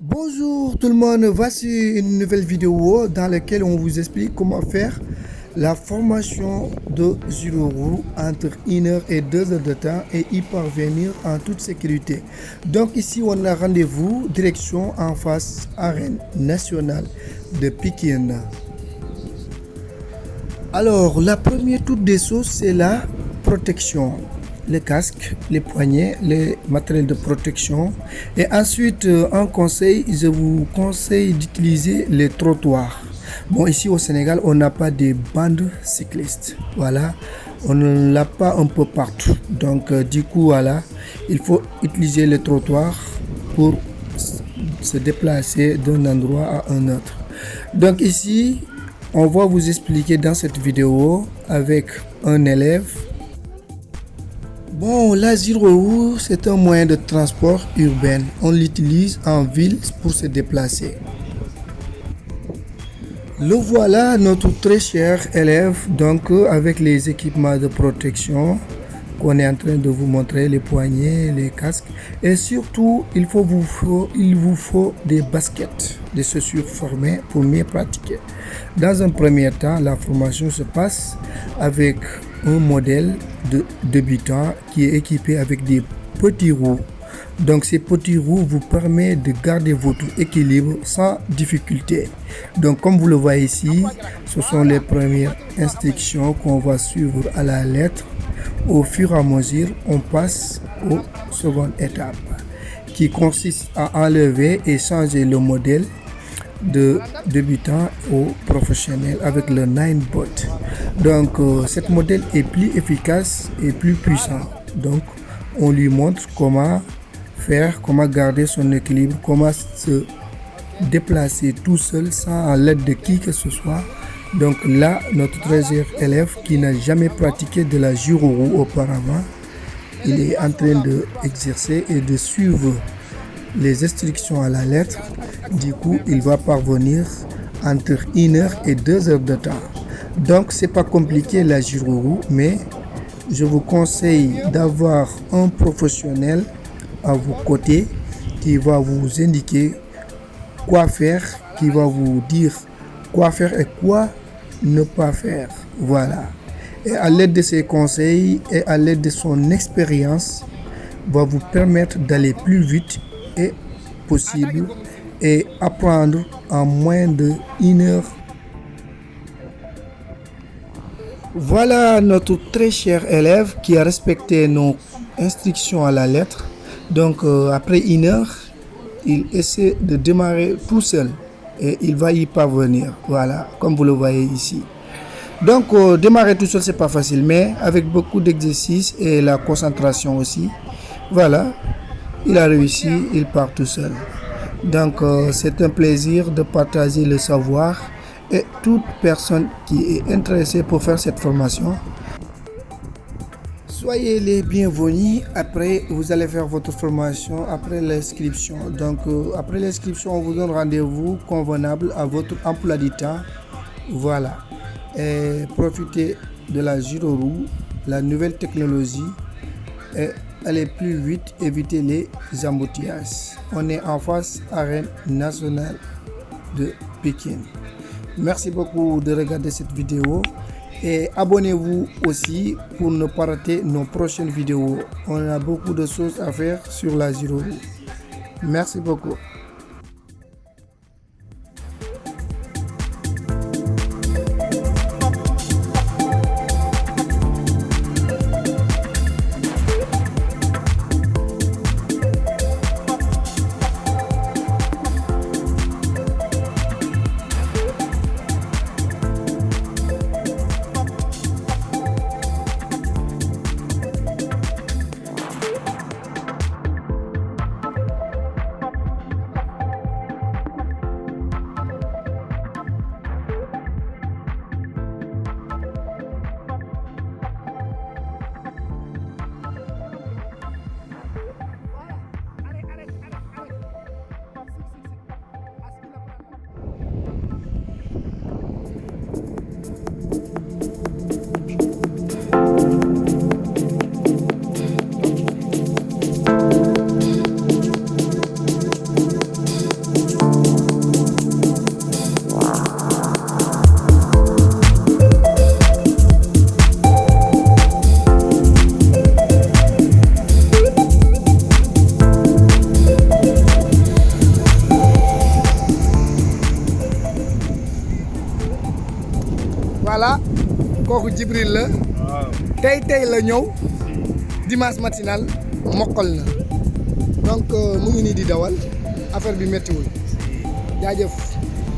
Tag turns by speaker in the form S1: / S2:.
S1: Bonjour tout le monde, voici une nouvelle vidéo dans laquelle on vous explique comment faire la formation de Ziloro entre 1 heure et 2 heures de temps et y parvenir en toute sécurité. Donc ici on a rendez-vous direction en face arène nationale de Pékin. Alors la première toute des choses c'est la protection. Les casques, les poignets, les matériels de protection. Et ensuite, un conseil, je vous conseille d'utiliser les trottoirs. Bon, ici au Sénégal, on n'a pas de bandes cyclistes. Voilà, on ne l'a pas un peu partout. Donc, du coup, voilà, il faut utiliser les trottoirs pour se déplacer d'un endroit à un autre. Donc ici, on va vous expliquer dans cette vidéo avec un élève. Bon, la Ziloro, c'est un moyen de transport urbain. On l'utilise en ville pour se déplacer. Le voilà, notre très cher élève, donc avec les équipements de protection qu'on est en train de vous montrer, les poignets, les casques. Et surtout, il vous faut des baskets, des chaussures formées pour mieux pratiquer. Dans un premier temps, la formation se passe avec un modèle de débutant qui est équipé avec des petits roues. Donc ces petits roues vous permettent de garder votre équilibre sans difficulté. Donc comme vous le voyez ici, ce sont les premières instructions qu'on va suivre à la lettre. Au fur et à mesure, on passe aux secondes étapes qui consiste à enlever et changer le modèle de débutant au professionnel avec le Ninebot. Donc cette modèle est plus efficace et plus puissant. Donc on lui montre comment faire, comment garder son équilibre, comment se déplacer tout seul sans l'aide de qui que ce soit. Donc là, notre très cher élève qui n'a jamais pratiqué de la Ziloro auparavant, il est en train d'exercer et de suivre les instructions à la lettre. Du coup, il va parvenir entre 1 heure et 2 heures de temps. Donc, c'est pas compliqué la Ziloro, mais je vous conseille d'avoir un professionnel à vos côtés qui va vous indiquer quoi faire, qui va vous dire quoi faire et quoi ne pas faire. Voilà. Et à l'aide de ses conseils et à l'aide de son expérience, va vous permettre d'aller plus vite et possible et apprendre en moins de 1 heure. Voilà notre très cher élève qui a respecté nos instructions à la lettre. Donc après 1 heure, il essaie de démarrer tout seul et il va y parvenir. Voilà, comme vous le voyez ici. Donc démarrer tout seul, c'est pas facile, mais avec beaucoup d'exercices et la concentration aussi, voilà, il a réussi, il part tout seul. Donc c'est un plaisir de partager le savoir et toute personne qui est intéressée pour faire cette formation. Soyez les bienvenus. Après, vous allez faire votre formation après l'inscription. Donc, après l'inscription, on vous donne rendez-vous convenable à votre emploi du temps. Voilà. Et profitez de la Ziloro, la nouvelle technologie. Et allez plus vite, évitez les embouteillages. On est en face arène nationale de Pékin. Merci beaucoup de regarder cette vidéo. Et abonnez-vous aussi pour ne pas rater nos prochaines vidéos. On a beaucoup de choses à faire sur la Ziloro. Merci beaucoup. voilà kooku Djibril la tey la ñëw dimanche matinal mokkal na donc mu ngi nii di dawal affaire bi méttiwul jaajëf